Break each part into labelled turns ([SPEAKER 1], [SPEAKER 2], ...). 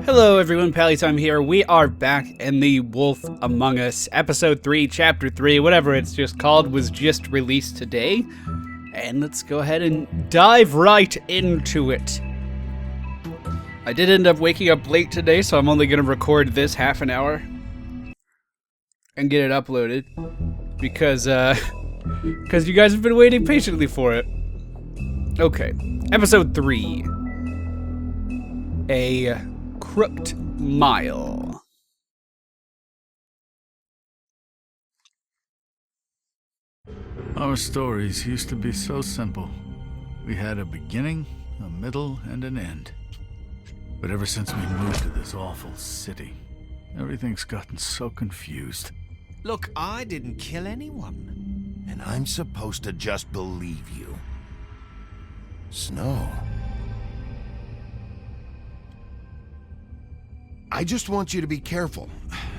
[SPEAKER 1] Hello everyone, Pallytime here. We are back in The Wolf Among Us. Episode 3, Chapter 3, whatever it's just called, was just released today. And let's go ahead and dive right into it. I did end up waking up late today, so I'm only going to record this half an hour. And get it uploaded. Because you guys have been waiting patiently for it. Okay, Episode 3. A Crooked Mile.
[SPEAKER 2] Our stories used to be so simple. We had a beginning, a middle, and an end. But ever since we moved to this awful city, everything's gotten so confused.
[SPEAKER 3] Look, I didn't kill anyone. And I'm supposed to just believe you. Snow. I just want you to be careful.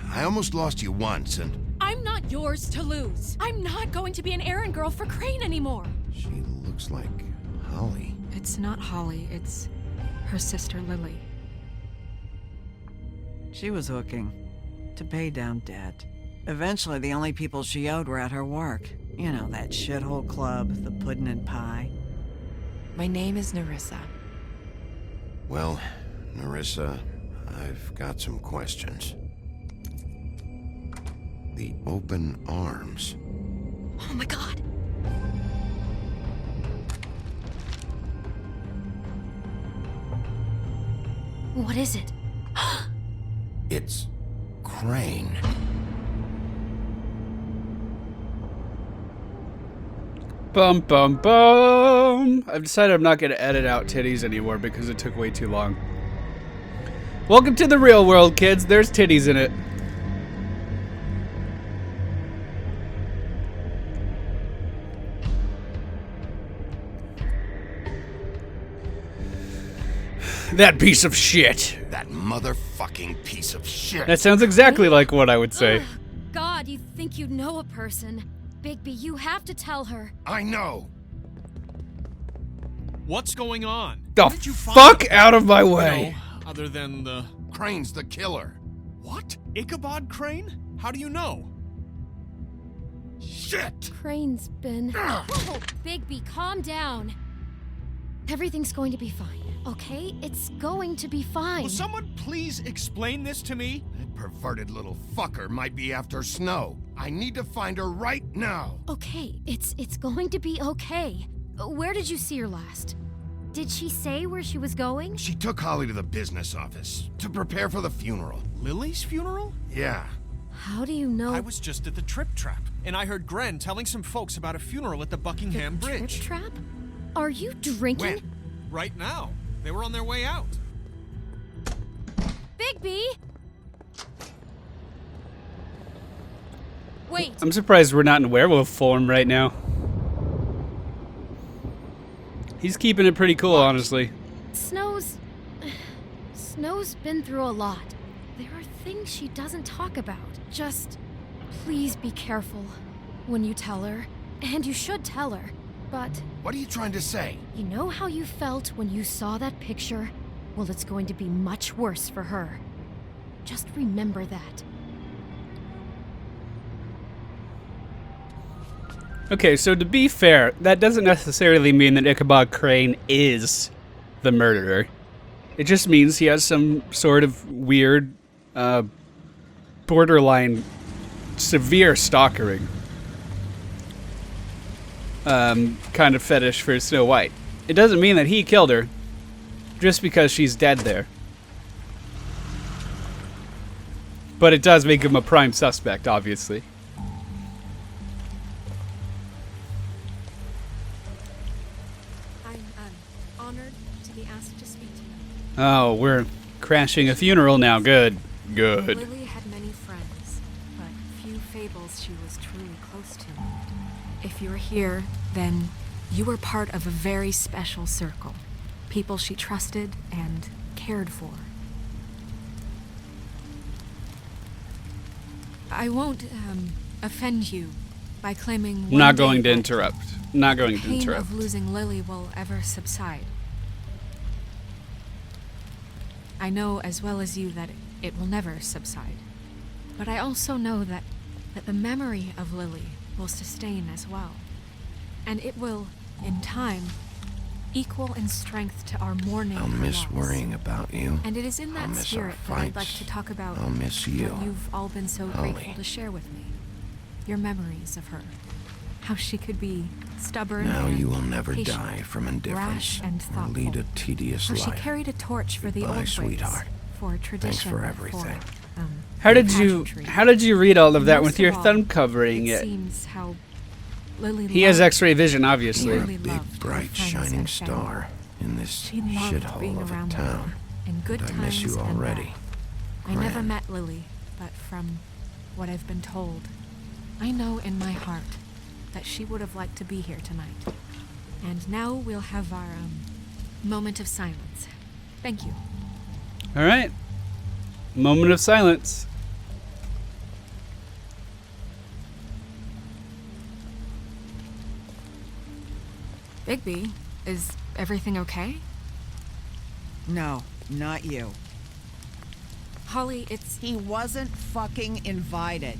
[SPEAKER 3] I almost lost you once, and...
[SPEAKER 4] I'm not yours to lose. I'm not going to be an errand girl for Crane anymore.
[SPEAKER 3] She looks like Holly.
[SPEAKER 5] It's not Holly, it's her sister Lily.
[SPEAKER 6] She was hooking to pay down debt. Eventually, the only people she owed were at her work. You know, that shithole club, the Puddin' and Pie.
[SPEAKER 5] My name is Nerissa.
[SPEAKER 3] Well, Nerissa, I've got some questions. The open arms.
[SPEAKER 4] Oh my god. What is it?
[SPEAKER 3] It's Crane.
[SPEAKER 1] Bum bum bum. I've decided I'm not going to edit out titties anymore because it took way too long. Welcome to the real world, kids. There's titties in it. That piece of shit.
[SPEAKER 3] That motherfucking piece of shit.
[SPEAKER 1] That sounds exactly like what I would say.
[SPEAKER 4] God, you think you know a person. Bigby, you have to tell her.
[SPEAKER 3] I know.
[SPEAKER 7] What's going on?
[SPEAKER 1] The
[SPEAKER 7] How did you find
[SPEAKER 1] fuck
[SPEAKER 7] him?
[SPEAKER 1] out of my way.
[SPEAKER 7] No, other than the...
[SPEAKER 3] Crane's the killer.
[SPEAKER 7] What? Ichabod Crane? How do you know?
[SPEAKER 3] Shit!
[SPEAKER 4] Crane's been... Whoa, Bigby, calm down. Everything's going to be fine, okay? It's going to be fine.
[SPEAKER 7] Will someone please explain this to me?
[SPEAKER 3] That perverted little fucker might be after Snow. I need to find her right now.
[SPEAKER 4] Okay, it's going to be okay. Where did you see her last? Did she say where she was going?
[SPEAKER 3] She took Holly to the business office to prepare for the funeral.
[SPEAKER 7] Lily's funeral?
[SPEAKER 3] Yeah.
[SPEAKER 4] How do you know?
[SPEAKER 7] I was just at the Trip Trap, and I heard Gren telling some folks about a funeral at the Buckingham
[SPEAKER 4] the
[SPEAKER 7] Bridge.
[SPEAKER 4] Trip Trap? Are you drinking?
[SPEAKER 3] When?
[SPEAKER 7] Right now. They were on their way out.
[SPEAKER 4] Bigby! Wait.
[SPEAKER 1] I'm surprised we're not in werewolf form right now. He's keeping it pretty cool, honestly.
[SPEAKER 4] Snow's been through a lot. There are things she doesn't talk about. Just please be careful when you tell her. And you should tell her. But
[SPEAKER 3] What are you trying to say?
[SPEAKER 4] you know how you felt when you saw that picture? Well, it's going to be much worse for her. Just remember that.
[SPEAKER 1] Okay, so to be fair, that doesn't necessarily mean that Ichabod Crane is the murderer. It just means he has some sort of weird, borderline, severe stalkering kind of fetish for Snow White. It doesn't mean that he killed her, just because she's dead there. But it does make him a prime suspect, obviously.
[SPEAKER 5] I'm honored to be asked to speak to you.
[SPEAKER 1] Oh, we're crashing a funeral now. Good. Good.
[SPEAKER 5] Lily had many friends, but few fables she was truly close to. If you're here, then you were part of a very special circle. People she trusted and cared for. I won't offend you by claiming one
[SPEAKER 1] Not
[SPEAKER 5] day
[SPEAKER 1] going to
[SPEAKER 5] that
[SPEAKER 1] interrupt. Not going
[SPEAKER 5] the
[SPEAKER 1] to
[SPEAKER 5] pain
[SPEAKER 1] interrupt.
[SPEAKER 5] of losing Lily will ever subside. I know as well as you that it will never subside. But I also know that the memory of Lily will sustain as well. And it will, in time, equal in strength to our mourning.
[SPEAKER 3] I'll miss
[SPEAKER 5] loss.
[SPEAKER 3] worrying about you.
[SPEAKER 5] And it is in
[SPEAKER 3] I'll
[SPEAKER 5] that
[SPEAKER 3] miss our
[SPEAKER 5] spirit that I'd like
[SPEAKER 3] fights.
[SPEAKER 5] to talk about
[SPEAKER 3] I'll miss you.
[SPEAKER 5] what you've all been so
[SPEAKER 3] Holly.
[SPEAKER 5] grateful to share with me. Your memories of her. How she could be stubborn
[SPEAKER 3] Now
[SPEAKER 5] and
[SPEAKER 3] you will never
[SPEAKER 5] patient,
[SPEAKER 3] die from indifference
[SPEAKER 5] rash and
[SPEAKER 3] or
[SPEAKER 5] thoughtful.
[SPEAKER 3] lead a tedious
[SPEAKER 5] How she
[SPEAKER 3] life.
[SPEAKER 5] carried a torch for the
[SPEAKER 3] Goodbye,
[SPEAKER 5] old
[SPEAKER 3] sweetheart.
[SPEAKER 5] ways, for tradition,
[SPEAKER 3] for everything.
[SPEAKER 1] How did you read all of that
[SPEAKER 5] Most
[SPEAKER 1] with your
[SPEAKER 5] of all,
[SPEAKER 1] thumb covering
[SPEAKER 5] it
[SPEAKER 1] it?
[SPEAKER 5] seems how Lily
[SPEAKER 1] He has
[SPEAKER 5] loved-
[SPEAKER 1] X-ray vision, obviously.
[SPEAKER 3] You're a
[SPEAKER 5] Really
[SPEAKER 3] big,
[SPEAKER 5] loved her
[SPEAKER 3] bright,
[SPEAKER 5] friends
[SPEAKER 3] shining
[SPEAKER 5] and
[SPEAKER 3] star in this
[SPEAKER 5] She loved being
[SPEAKER 3] shithole of a
[SPEAKER 5] around
[SPEAKER 3] town.
[SPEAKER 5] Lily, in good
[SPEAKER 3] And I
[SPEAKER 5] times
[SPEAKER 3] miss you
[SPEAKER 5] and
[SPEAKER 3] already.
[SPEAKER 5] bad. I never
[SPEAKER 3] Gran.
[SPEAKER 5] met Lily, but from what I've been told, I know in my heart that she would have liked to be here tonight. And now we'll have our moment of silence. Thank you.
[SPEAKER 1] All right. Moment of silence.
[SPEAKER 5] Bigby, is everything okay?
[SPEAKER 6] No, not you.
[SPEAKER 5] Holly, it's...
[SPEAKER 6] He wasn't fucking invited.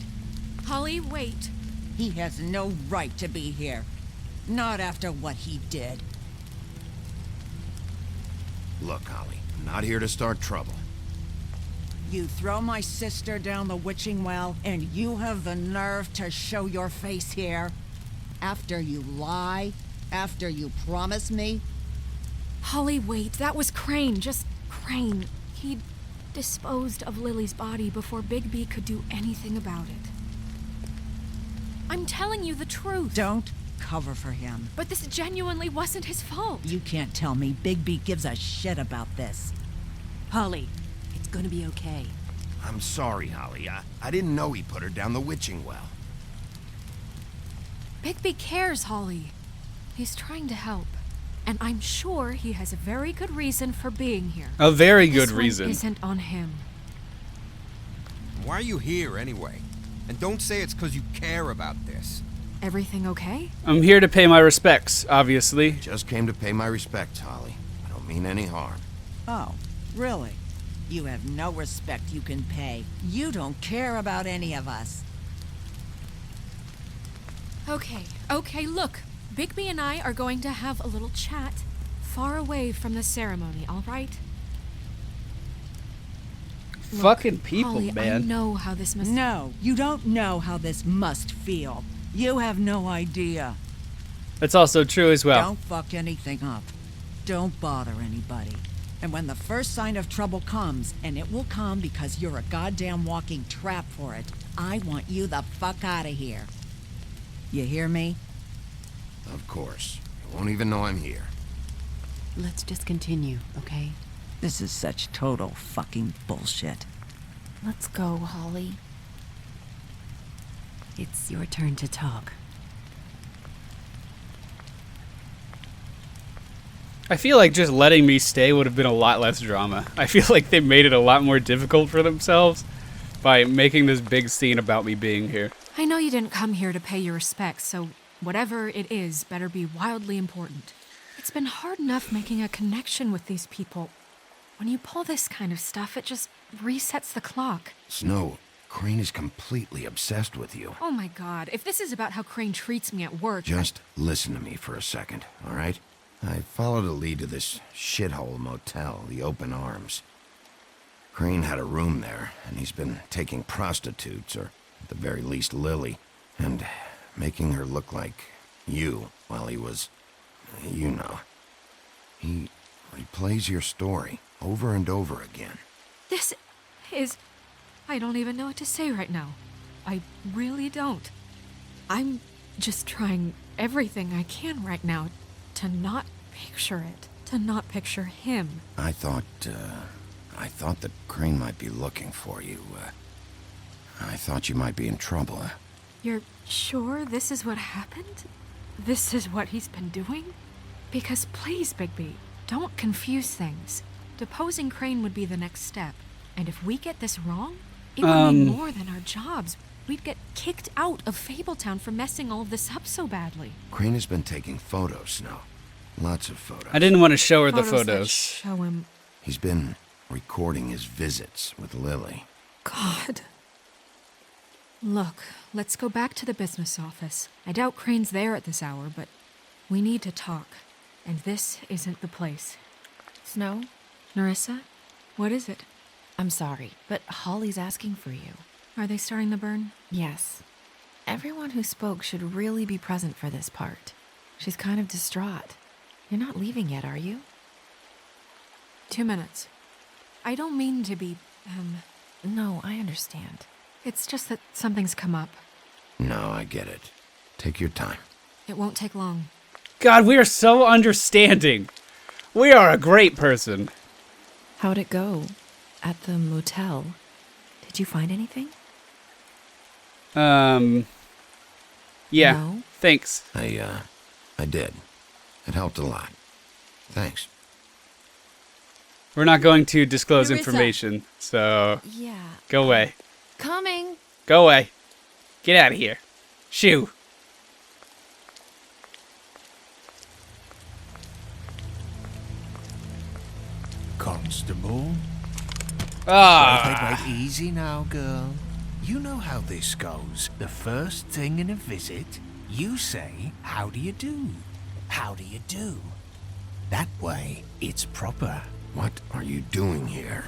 [SPEAKER 5] Holly, wait.
[SPEAKER 6] He has no right to be here. Not after what he did.
[SPEAKER 3] Look, Holly, I'm not here to start trouble.
[SPEAKER 6] You throw my sister down the witching well, and you have the nerve to show your face here? After you lie? After you promise me?
[SPEAKER 5] Holly, wait. That was Crane. Just Crane. He disposed of Lily's body before Bigby could do anything about it. I'm telling you the truth.
[SPEAKER 6] Don't cover for him.
[SPEAKER 5] But this genuinely wasn't his fault.
[SPEAKER 6] You can't tell me Bigby gives a shit about this.
[SPEAKER 8] Holly, it's gonna be okay.
[SPEAKER 3] I'm sorry, Holly. I didn't know he put her down the witching well.
[SPEAKER 5] Bigby cares, Holly. He's trying to help. And I'm sure he has a very good reason for being here.
[SPEAKER 1] A very good
[SPEAKER 5] This one
[SPEAKER 1] reason.
[SPEAKER 5] isn't on him.
[SPEAKER 7] Why are you here anyway? And don't say it's because you care about this.
[SPEAKER 5] Everything okay?
[SPEAKER 1] I'm here to pay my respects, obviously.
[SPEAKER 3] Just came to pay my respects, Holly. I don't mean any harm.
[SPEAKER 6] Oh, really? You have no respect you can pay. You don't care about any of us.
[SPEAKER 5] Okay, look. Bigby and I are going to have a little chat far away from the ceremony, all right? Look,
[SPEAKER 1] Fucking people,
[SPEAKER 5] Holly, I
[SPEAKER 1] man.
[SPEAKER 5] know how this must...
[SPEAKER 6] No, you don't know how this must feel. You have no idea.
[SPEAKER 1] That's also true as well.
[SPEAKER 6] Don't fuck anything up. Don't bother anybody. And when the first sign of trouble comes, and it will come because you're a goddamn walking trap for it, I want you the fuck out of here. You hear me?
[SPEAKER 3] Of course. You won't even know I'm here.
[SPEAKER 8] Let's just continue, okay?
[SPEAKER 6] This is such total fucking bullshit.
[SPEAKER 4] Let's go, Holly.
[SPEAKER 8] It's your turn to talk.
[SPEAKER 1] I feel like just letting me stay would have been a lot less drama. I feel like they made it a lot more difficult for themselves by making this big scene about me being here.
[SPEAKER 5] I know you didn't come here to pay your respects, so whatever it is better be wildly important. It's been hard enough making a connection with these people. When you pull this kind of stuff, it just resets the clock.
[SPEAKER 3] Snow, Crane is completely obsessed with you.
[SPEAKER 5] Oh my god, if this is about how Crane treats me at work...
[SPEAKER 3] Just listen to me for a second, all right? I followed a lead to this shithole motel, the Open Arms. Crane had a room there, and he's been taking prostitutes, or at the very least Lily, and making her look like you while he was, you know. He replays your story over and over again.
[SPEAKER 5] This is... I don't even know what to say right now. I really don't. I'm just trying everything I can right now to not picture it. To not picture him.
[SPEAKER 3] I thought that Crane might be looking for you. I thought you might be in trouble.
[SPEAKER 5] You're sure this is what happened? This is what he's been doing? Because please, Bigby, don't confuse things. Deposing Crane would be the next step. And if we get this wrong, it would mean more than our jobs. We'd get kicked out of Fabletown for messing all of this up so badly.
[SPEAKER 3] Crane has been taking photos, Snow. Lots of photos.
[SPEAKER 1] I didn't want to show her the
[SPEAKER 5] That
[SPEAKER 1] photos.
[SPEAKER 5] show him.
[SPEAKER 3] He's been recording his visits with Lily.
[SPEAKER 5] God. Look, let's go back to the business office. I doubt Crane's there at this hour, but we need to talk. And this isn't the place.
[SPEAKER 9] Snow?
[SPEAKER 5] Nerissa? What is it?
[SPEAKER 9] I'm sorry, but Holly's asking for you.
[SPEAKER 5] Are they starting the burn?
[SPEAKER 9] Yes. Everyone who spoke should really be present for this part. She's kind of distraught. You're not leaving yet, are you?
[SPEAKER 5] 2 minutes. I don't mean to be,
[SPEAKER 9] No, I understand.
[SPEAKER 5] It's just that something's come up.
[SPEAKER 3] No, I get it. Take your time.
[SPEAKER 5] It won't take long.
[SPEAKER 1] God, we are so understanding. We are a great person.
[SPEAKER 9] How'd it go? At the motel? Did you find anything?
[SPEAKER 1] Yeah,
[SPEAKER 9] No?
[SPEAKER 1] thanks.
[SPEAKER 3] I did. It helped a lot. Thanks.
[SPEAKER 1] We're not going to disclose
[SPEAKER 4] Nerissa.
[SPEAKER 1] information, so
[SPEAKER 9] Yeah.
[SPEAKER 1] go away.
[SPEAKER 4] Coming.
[SPEAKER 1] Go away. Get out of here. Shoo.
[SPEAKER 10] Constable?
[SPEAKER 1] Ah.
[SPEAKER 10] Wait, easy now, girl. You know how this goes. The first thing in a visit, you say, how do you do? How do you do? That way, it's proper.
[SPEAKER 3] What are you doing here?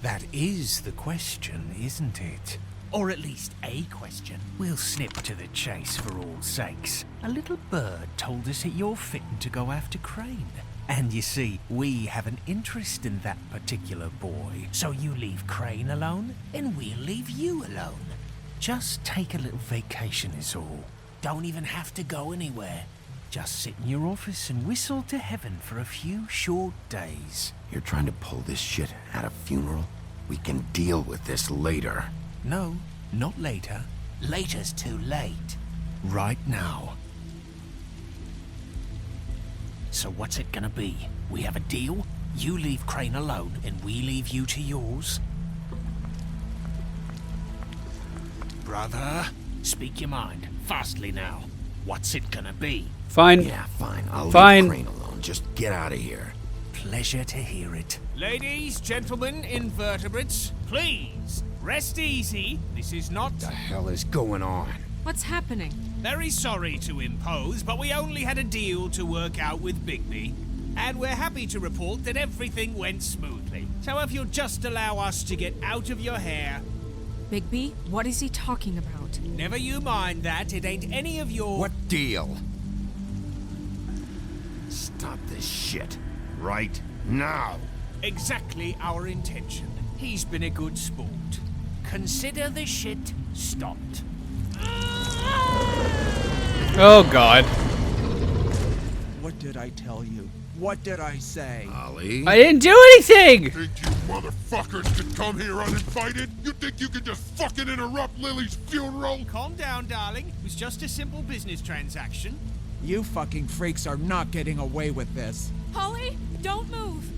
[SPEAKER 10] That is the question, isn't it? Or at least a question. We'll snip to the chase for all sakes. A little bird told us that you're fitting to go after Crane. And you see, we have an interest in that particular boy. So you leave Crane alone, and we'll leave you alone. Just take a little vacation is all. Don't even have to go anywhere. Just sit in your office and whistle to heaven for a few short days.
[SPEAKER 3] You're trying to pull this shit at a funeral? We can deal with this later.
[SPEAKER 10] No, not later. Later's too late. Right now. So what's it gonna be? We have a deal? You leave Crane alone, and we leave you to yours? Brother, speak your mind. Fastly now. What's it gonna be?
[SPEAKER 1] Fine.
[SPEAKER 3] Yeah, fine. I'll
[SPEAKER 1] Fine.
[SPEAKER 3] leave Crane alone. Just get out of here.
[SPEAKER 10] Pleasure to hear it.
[SPEAKER 7] Ladies, gentlemen, invertebrates, please, rest easy. This is not...
[SPEAKER 3] The hell is going on?
[SPEAKER 5] What's happening?
[SPEAKER 7] Very sorry to impose, but we only had a deal to work out with Bigby. And we're happy to report that everything went smoothly. So if you'll just allow us to get out of your hair...
[SPEAKER 5] Bigby, what is he talking about?
[SPEAKER 7] Never you mind that, it ain't any of your...
[SPEAKER 3] What deal? Stop this shit. Right now.
[SPEAKER 7] Exactly our intention. He's been a good sport. Consider the shit stopped.
[SPEAKER 1] Oh, God.
[SPEAKER 11] What did I tell you? What did I say?
[SPEAKER 3] Ollie?
[SPEAKER 1] I didn't do anything!
[SPEAKER 12] Think you motherfuckers could come here uninvited? You think you could just fucking interrupt Lily's funeral?
[SPEAKER 7] Calm down, darling. It was just a simple business transaction.
[SPEAKER 11] You fucking freaks are not getting away with this.
[SPEAKER 5] Holly, don't move.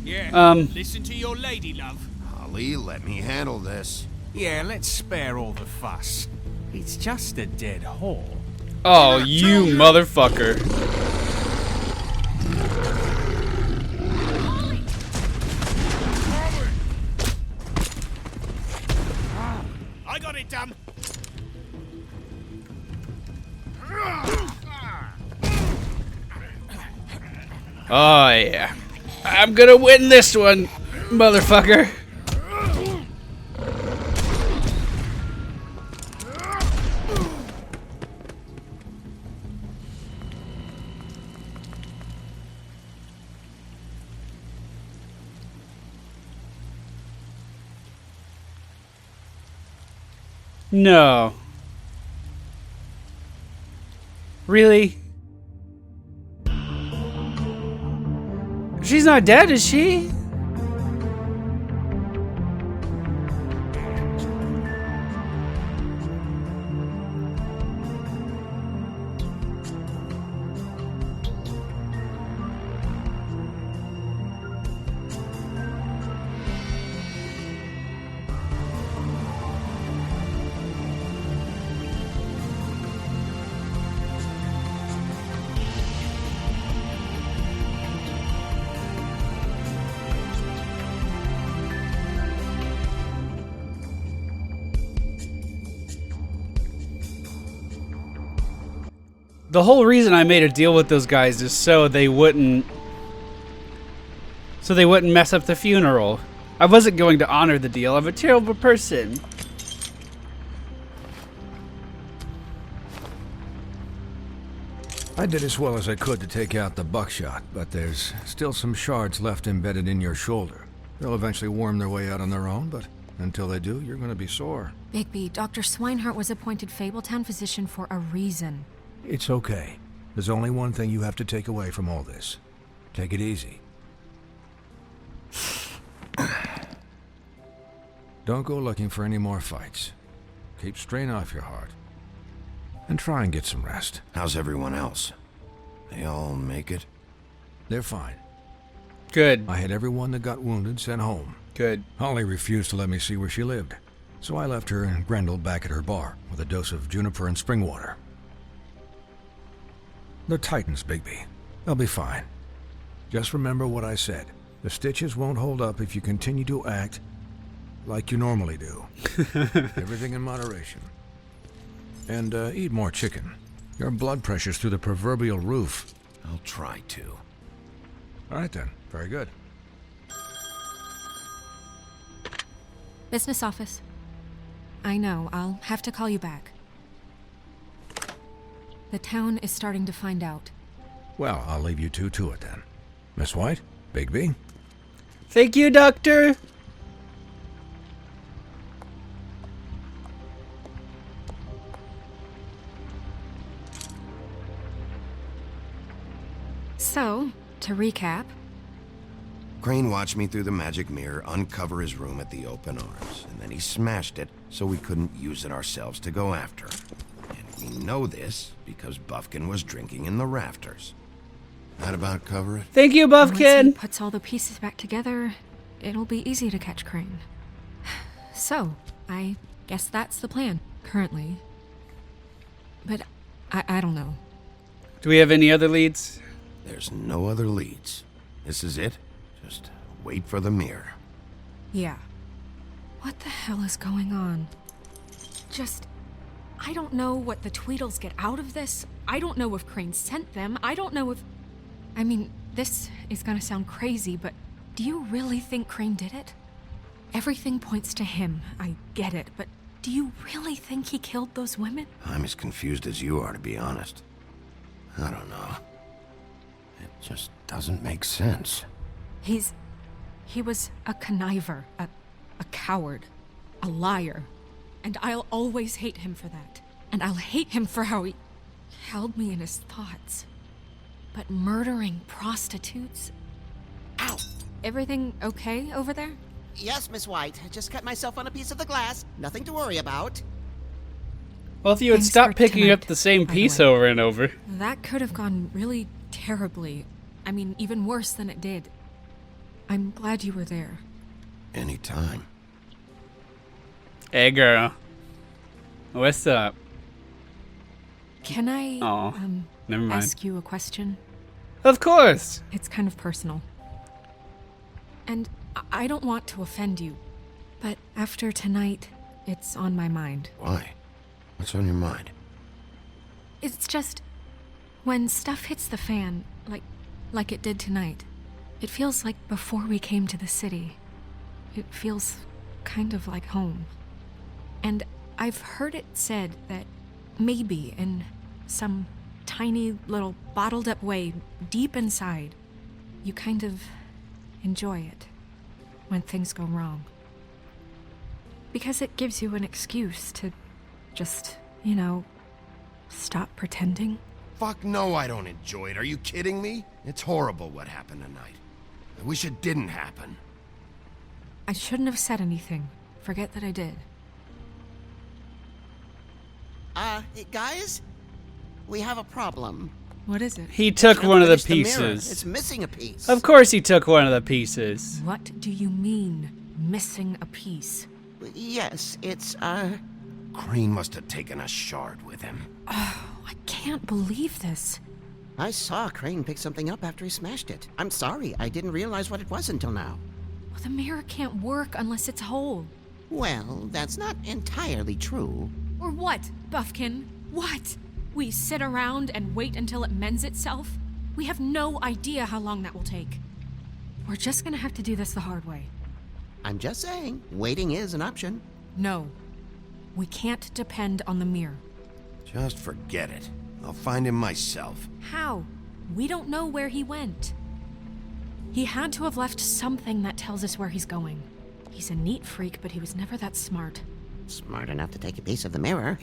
[SPEAKER 7] Yeah, listen to your lady, love.
[SPEAKER 3] Ollie, let me handle this.
[SPEAKER 10] Yeah, let's spare all the fuss. It's just a dead whore.
[SPEAKER 1] Oh, you motherfucker.
[SPEAKER 7] I got it, damn.
[SPEAKER 1] Oh, yeah. I'm gonna win this one, motherfucker. No. Really? She's not dead, is she? The whole reason I made a deal with those guys is so they wouldn't mess up the funeral. I wasn't going to honor the deal. I'm a terrible person.
[SPEAKER 13] I did as well as I could to take out the buckshot, but there's still some shards left embedded in your shoulder. They'll eventually worm their way out on their own, but until they do, you're gonna be sore.
[SPEAKER 5] Bigby, Dr. Swinehart was appointed Fabletown physician for a reason.
[SPEAKER 13] It's okay. There's only one thing you have to take away from all this. Take it easy. Don't go looking for any more fights. Keep strain off your heart. And try and get some rest.
[SPEAKER 3] How's everyone else? They all make it?
[SPEAKER 13] They're fine.
[SPEAKER 1] Good.
[SPEAKER 13] I had everyone that got wounded sent home.
[SPEAKER 1] Good.
[SPEAKER 13] Holly refused to let me see where she lived, so I left her and Grendel back at her bar with a dose of juniper and spring water. They're Titans, Bigby. They'll be fine. Just remember what I said. The stitches won't hold up if you continue to act like you normally do. Everything in moderation. And eat more chicken. Your blood pressure's through the proverbial roof.
[SPEAKER 3] I'll try to.
[SPEAKER 13] All right then. Very good.
[SPEAKER 5] Business office. I know, I'll have to call you back. The town is starting to find out.
[SPEAKER 13] Well, I'll leave you two to it then. Miss White, Bigby.
[SPEAKER 1] Thank you, Doctor.
[SPEAKER 5] So, to recap.
[SPEAKER 3] Crane watched me through the magic mirror uncover his room at the open arms, and then he smashed it so we couldn't use it ourselves to go after him. And we know this because Buffkin was drinking in the rafters. That about cover it?
[SPEAKER 1] Thank you,
[SPEAKER 5] Once he
[SPEAKER 1] Buffkin.
[SPEAKER 5] puts all the pieces back together, it'll be easy to catch Crane. So, I guess that's the plan, currently. But I don't know.
[SPEAKER 1] Do we have any other leads?
[SPEAKER 3] There's no other leads. This is it. Just wait for the mirror.
[SPEAKER 5] Yeah. What the hell is going on? I don't know what the Tweedles get out of this. I don't know if Crane sent them. I don't know if... I mean, this is gonna sound crazy, but do you really think Crane did it? Everything points to him. I get it, but do you really think he killed those women?
[SPEAKER 3] I'm as confused as you are, to be honest. I don't know. It just doesn't make sense.
[SPEAKER 5] He was a conniver, a coward, a liar. And I'll always hate him for that. And I'll hate him for how he held me in his thoughts. But murdering prostitutes? Ow! Everything okay over there?
[SPEAKER 14] Yes, Miss White. I just cut myself on a piece of the glass. Nothing to worry about.
[SPEAKER 1] Well, if you had
[SPEAKER 5] Thanks
[SPEAKER 1] stopped
[SPEAKER 5] for
[SPEAKER 1] picking up
[SPEAKER 5] tonight,
[SPEAKER 1] the same
[SPEAKER 5] by the
[SPEAKER 1] piece
[SPEAKER 5] way.
[SPEAKER 1] over and over.
[SPEAKER 5] That could have gone really terribly. I mean, even worse than it did. I'm glad you were there.
[SPEAKER 3] Anytime.
[SPEAKER 1] Hey, girl. What's up?
[SPEAKER 5] Can I
[SPEAKER 1] Aw, never mind.
[SPEAKER 5] ask you a question?
[SPEAKER 1] Of course.
[SPEAKER 5] It's kind of personal. And I don't want to offend you, but after tonight, it's on my mind.
[SPEAKER 3] Why? What's on your mind?
[SPEAKER 5] It's just, when stuff hits the fan, like it did tonight, it feels like before we came to the city. It feels kind of like home. And I've heard it said that maybe in some tiny little bottled up way deep inside, you kind of enjoy it when things go wrong. Because it gives you an excuse to just, stop pretending.
[SPEAKER 3] Fuck no, I don't enjoy it. Are you kidding me? It's horrible what happened tonight. I wish it didn't happen.
[SPEAKER 5] I shouldn't have said anything. Forget that I did.
[SPEAKER 14] Guys? We have a problem.
[SPEAKER 5] What is it?
[SPEAKER 1] He took one of the
[SPEAKER 14] Finish mirror.
[SPEAKER 1] pieces.
[SPEAKER 14] It's missing a piece.
[SPEAKER 1] Of course he took one of the pieces.
[SPEAKER 5] What do you mean, missing a piece?
[SPEAKER 14] Yes, it's,
[SPEAKER 3] Crane must have taken a shard with him.
[SPEAKER 5] Oh, I can't believe this.
[SPEAKER 14] I saw Crane pick something up after he smashed it. I'm sorry, I didn't realize what it was until now.
[SPEAKER 5] Well, the mirror can't work unless it's whole.
[SPEAKER 14] Well, that's not entirely true.
[SPEAKER 5] Or what, Buffkin? What? We sit around and wait until it mends itself? We have no idea how long that will take. We're just gonna have to do this the hard way.
[SPEAKER 14] I'm just saying, waiting is an option.
[SPEAKER 5] No. We can't depend on the mirror.
[SPEAKER 3] Just forget it. I'll find him myself.
[SPEAKER 5] How? We don't know where he went. He had to have left something that tells us where he's going. He's a neat freak, but he was never that smart.
[SPEAKER 14] Smart enough to take a piece of the mirror.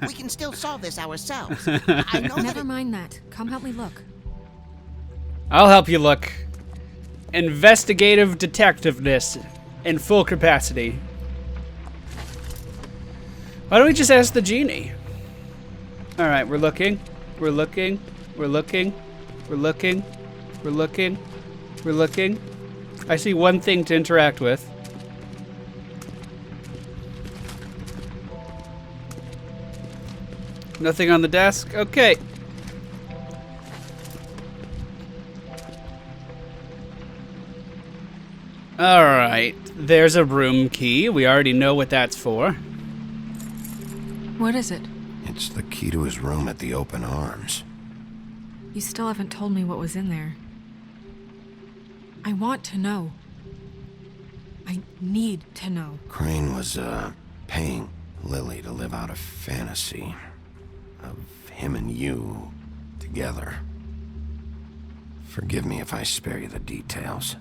[SPEAKER 14] We can still solve this ourselves. I know
[SPEAKER 5] Never mind that. Come help me look.
[SPEAKER 1] I'll help you look. Investigative detectiveness in full capacity. Why don't we just ask the genie? Alright, we're looking. We're looking. We're looking. We're looking. We're looking. We're looking. I see one thing to interact with. Nothing on the desk? Okay. Alright, there's a room key. We already know what that's for.
[SPEAKER 5] What is it?
[SPEAKER 3] It's the key to his room at the Open Arms.
[SPEAKER 5] You still haven't told me what was in there. I want to know. I need to know.
[SPEAKER 3] Crane was, paying Lily to live out a fantasy of him and you together. Forgive me if I spare you the details.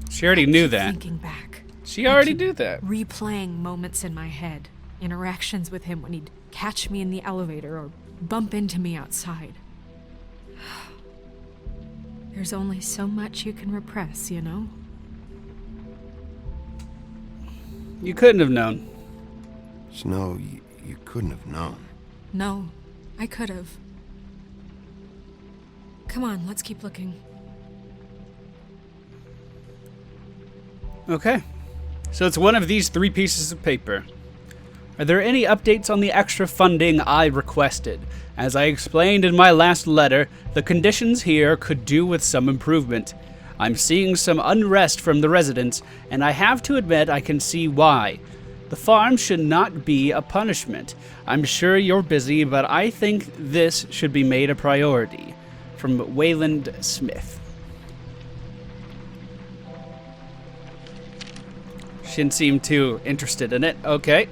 [SPEAKER 1] She already knew that.
[SPEAKER 5] Thinking back.
[SPEAKER 1] She already knew that.
[SPEAKER 5] Replaying moments in my head. Interactions with him when he'd catch me in the elevator or bump into me outside. There's only so much you can repress, you know?
[SPEAKER 1] You couldn't have known.
[SPEAKER 3] Snow, you couldn't have known.
[SPEAKER 5] No, I could have. Come on, let's keep looking.
[SPEAKER 1] Okay. So it's one of these 3 pieces of paper. Are there any updates on the extra funding I requested? As I explained in my last letter, the conditions here could do with some improvement. I'm seeing some unrest from the residents, and I have to admit I can see why. The farm should not be a punishment. I'm sure you're busy, but I think this should be made a priority. From Wayland Smith. She didn't seem too interested in it. Okay.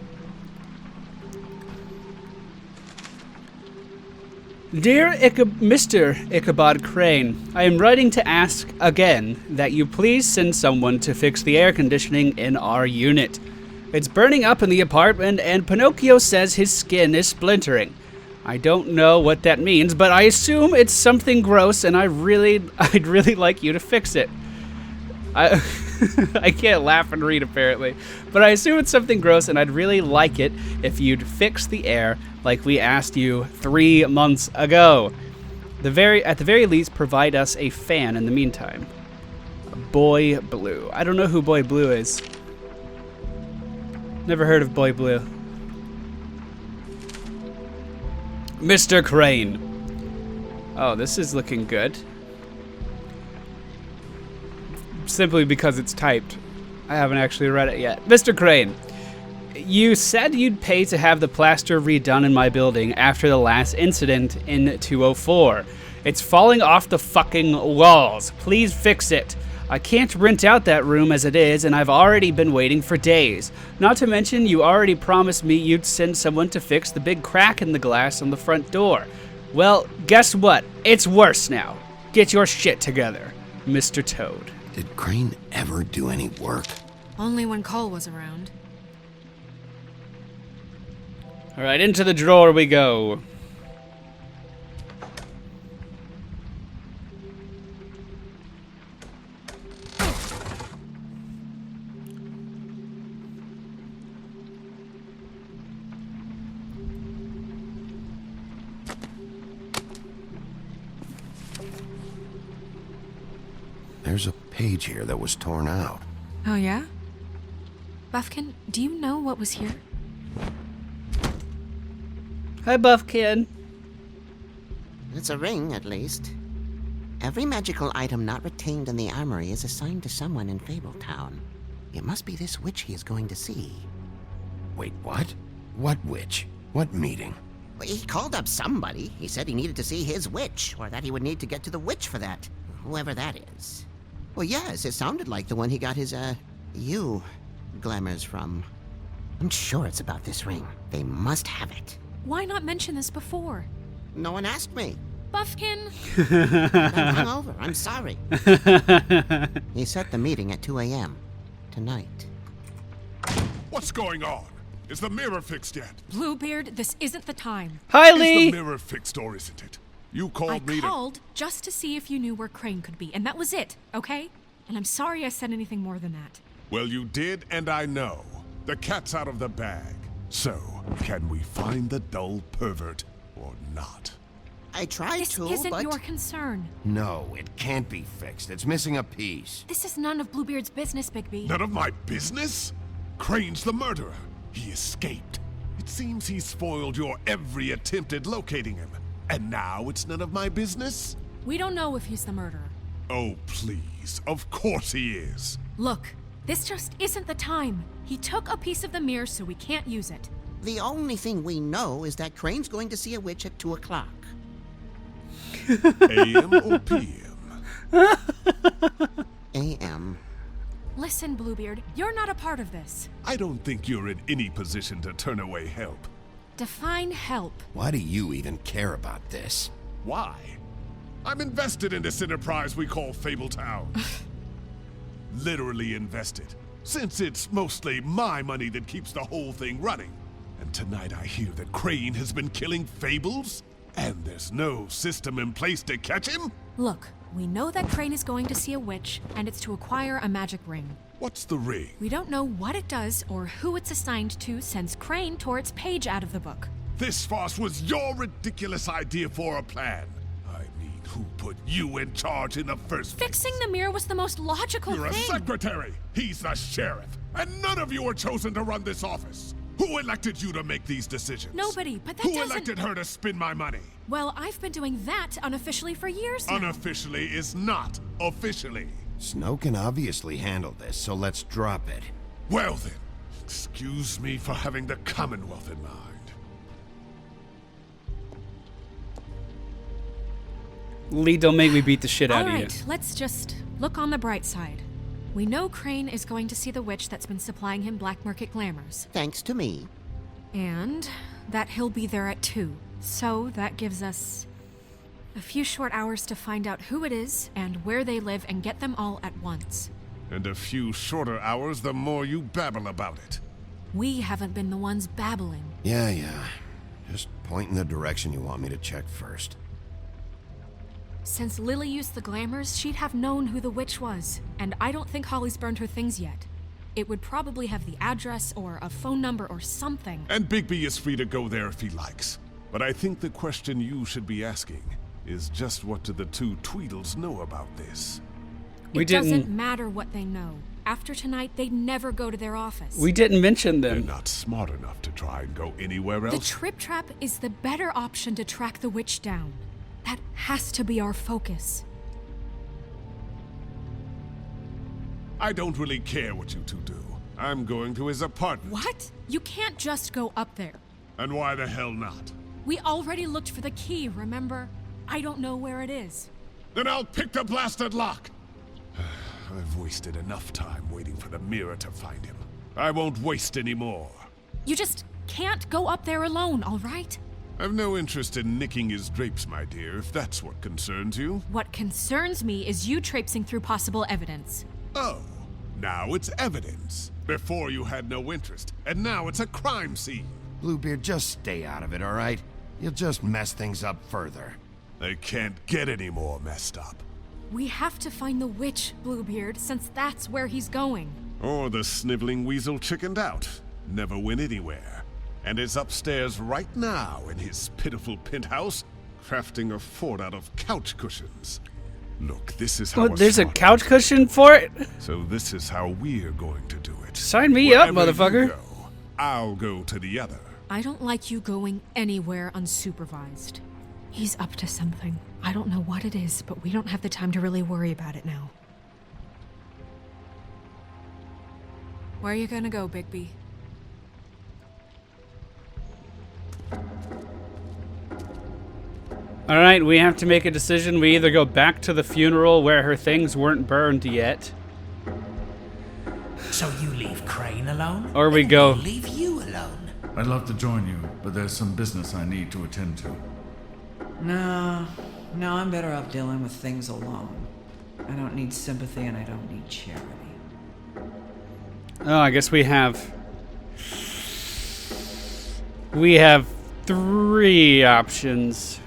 [SPEAKER 1] Dear Mr. Ichabod Crane, I am writing to ask again that you please send someone to fix the air conditioning in our unit. It's burning up in the apartment, and Pinocchio says his skin is splintering. I don't know what that means, but I assume it's something gross, and I'd really like you to fix it. I can't laugh and read, apparently. But I assume it's something gross, and I'd really like it if you'd fix the air like we asked you 3 months ago. At the very least, provide us a fan in the meantime. Boy Blue. I don't know who Boy Blue is. Never heard of Boy Blue. Mr. Crane. Oh, this is looking good. Simply because it's typed. I haven't actually read it yet. Mr. Crane, you said you'd pay to have the plaster redone in my building after the last incident in 204. It's falling off the fucking walls. Please fix it. I can't rent out that room as it is, and I've already been waiting for days. Not to mention, you already promised me you'd send someone to fix the big crack in the glass on the front door. Well, guess what? It's worse now. Get your shit together, Mr. Toad.
[SPEAKER 3] Did Crane ever do any work?
[SPEAKER 5] Only when Cole was around.
[SPEAKER 1] All right, into the drawer we go.
[SPEAKER 3] There's a page here that was torn out.
[SPEAKER 5] Oh, yeah? Buffkin, do you know what was here?
[SPEAKER 1] Hi, Buffkin.
[SPEAKER 14] It's a ring, at least. Every magical item not retained in the armory is assigned to someone in Fabletown. It must be this witch he is going to see.
[SPEAKER 3] Wait, what? What witch? What meeting?
[SPEAKER 14] Well, he called up somebody. He said he needed to see his witch, or that he would need to get to the witch for that. Whoever that is. Well, yes, it sounded like the one he got his, you glamours from. I'm sure it's about this ring. They must have it.
[SPEAKER 5] Why not mention this before?
[SPEAKER 14] No one asked me.
[SPEAKER 5] Buffkin!
[SPEAKER 14] I'm hungover. I'm sorry. He set the meeting at 2 a.m. tonight.
[SPEAKER 12] What's going on? Is the mirror fixed yet?
[SPEAKER 5] Bluebeard, this isn't the time.
[SPEAKER 1] Hi,
[SPEAKER 12] Is
[SPEAKER 1] Lee.
[SPEAKER 12] the mirror fixed or isn't it? You called
[SPEAKER 5] I
[SPEAKER 12] me
[SPEAKER 5] called just to see if you knew where Crane could be, and that was it, okay? And I'm sorry I said anything more than that.
[SPEAKER 12] Well, you did, and I know. The cat's out of the bag. So, can we find the dull pervert or not?
[SPEAKER 14] I tried
[SPEAKER 5] This
[SPEAKER 14] to,
[SPEAKER 5] isn't
[SPEAKER 14] but...
[SPEAKER 5] your concern.
[SPEAKER 3] No, it can't be fixed. It's missing a piece.
[SPEAKER 5] This is none of Bluebeard's business, Bigby.
[SPEAKER 12] None of my business? Crane's the murderer. He escaped. It seems he spoiled your every attempt at locating him. And now it's none of my business?
[SPEAKER 5] We don't know if he's the murderer.
[SPEAKER 12] Oh, please. Of course he is.
[SPEAKER 5] Look, this just isn't the time. He took a piece of the mirror, so we can't use it.
[SPEAKER 14] The only thing we know is that Crane's going to see a witch at 2 o'clock.
[SPEAKER 12] AM or PM?
[SPEAKER 14] AM.
[SPEAKER 5] Listen, Bluebeard, you're not a part of this.
[SPEAKER 12] I don't think you're in any position to turn away help.
[SPEAKER 5] Define help.
[SPEAKER 3] Why do you even care about this?
[SPEAKER 12] Why? I'm invested in this enterprise we call Fabletown. Literally invested. Since it's mostly my money that keeps the whole thing running. And tonight I hear that Crane has been killing fables? And there's no system in place to catch him?
[SPEAKER 5] Look, we know that Crane is going to see a witch, and it's to acquire a magic ring.
[SPEAKER 12] What's the ring?
[SPEAKER 5] We don't know what it does or who it's assigned to since Crane tore its page out of the book.
[SPEAKER 12] This farce was your ridiculous idea for a plan. I mean, who put you in charge in the first place?
[SPEAKER 5] Fixing the mirror was the most logical
[SPEAKER 12] You're
[SPEAKER 5] thing.
[SPEAKER 12] a secretary. He's the sheriff. And none of you were chosen to run this office. Who elected you to make these decisions?
[SPEAKER 5] Nobody, but that
[SPEAKER 12] Who
[SPEAKER 5] doesn't...
[SPEAKER 12] elected her to spend my money?
[SPEAKER 5] Well, I've been doing that unofficially for years now.
[SPEAKER 12] Unofficially is not officially.
[SPEAKER 3] Snow can obviously handle this, so let's drop it.
[SPEAKER 12] Well then, excuse me for having the Commonwealth in mind.
[SPEAKER 1] Lee, don't make me beat the shit out
[SPEAKER 5] All
[SPEAKER 1] of you.
[SPEAKER 5] right, let's just look on the bright side. We know Crane is going to see the witch that's been supplying him black market glamours.
[SPEAKER 14] Thanks to me.
[SPEAKER 5] And that he'll be there at 2. So that gives us a few short hours to find out who it is and where they live and get them all at once.
[SPEAKER 12] And a few shorter hours the more you babble about it.
[SPEAKER 5] We haven't been the ones babbling.
[SPEAKER 3] Yeah. Just point in the direction you want me to check first.
[SPEAKER 5] Since Lily used the glamours, she'd have known who the witch was. And I don't think Holly's burned her things yet. It would probably have the address or a phone number or something.
[SPEAKER 12] And Bigby is free to go there if he likes. But I think the question you should be asking is just what do the two Tweedles know about this?
[SPEAKER 1] We
[SPEAKER 5] It
[SPEAKER 1] didn't-
[SPEAKER 5] doesn't matter what they know. After tonight, they'd never go to their office.
[SPEAKER 1] We didn't mention
[SPEAKER 12] They're
[SPEAKER 1] them.
[SPEAKER 12] not smart enough to try and go anywhere
[SPEAKER 5] The
[SPEAKER 12] else.
[SPEAKER 5] Trip Trap is the better option to track the witch down. That has to be our focus.
[SPEAKER 12] I don't really care what you two do. I'm going to his apartment.
[SPEAKER 5] What? You can't just go up there.
[SPEAKER 12] And why the hell not?
[SPEAKER 5] We already looked for the key, remember? I don't know where it is.
[SPEAKER 12] Then I'll pick the blasted lock! I've wasted enough time waiting for the mirror to find him. I won't waste any more.
[SPEAKER 5] You just can't go up there alone, all right?
[SPEAKER 12] I've no interest in nicking his drapes, my dear, if that's what concerns you.
[SPEAKER 5] What concerns me is you traipsing through possible evidence.
[SPEAKER 12] Oh, now it's evidence. Before you had no interest, and now it's a crime scene.
[SPEAKER 3] Bluebeard, just stay out of it, all right? You'll just mess things up further.
[SPEAKER 12] They can't get any more messed up.
[SPEAKER 5] We have to find the witch, Bluebeard, since that's where he's going.
[SPEAKER 12] Or the sniveling weasel chickened out. Never went anywhere. And is upstairs right now in his pitiful penthouse, crafting a fort out of couch cushions. Look, this is how
[SPEAKER 1] Oh, there's a
[SPEAKER 12] smart-
[SPEAKER 1] couch cushion for it?
[SPEAKER 12] So this is how we're going to do it.
[SPEAKER 1] Sign me up,
[SPEAKER 12] Wherever
[SPEAKER 1] motherfucker.
[SPEAKER 12] you go, I'll go to the other.
[SPEAKER 5] I don't like you going anywhere unsupervised. He's up to something. I don't know what it is, but we don't have the time to really worry about it now. Where are you gonna go, Bigby?
[SPEAKER 1] Alright, we have to make a decision. We either go back to the funeral where her things weren't burned yet.
[SPEAKER 10] So you leave Crane alone?
[SPEAKER 1] Or we
[SPEAKER 10] And
[SPEAKER 1] go...
[SPEAKER 10] we'll leave you alone.
[SPEAKER 2] I'd love to join you, but there's some business I need to attend to.
[SPEAKER 6] No, I'm better off dealing with things alone. I don't need sympathy and I don't need charity.
[SPEAKER 1] Oh, I guess we have 3 options.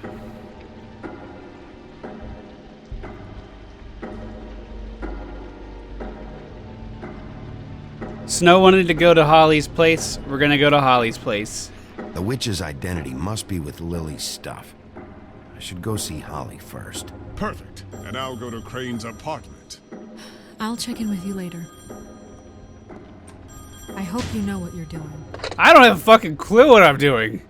[SPEAKER 1] Snow wanted to go to Holly's place. We're gonna go to Holly's place.
[SPEAKER 3] The witch's identity must be with Lily's stuff. I should go see Holly first.
[SPEAKER 12] Perfect. And I'll go to Crane's apartment.
[SPEAKER 5] I'll check in with you later. I hope you know what you're doing.
[SPEAKER 1] I don't have a fucking clue what I'm doing.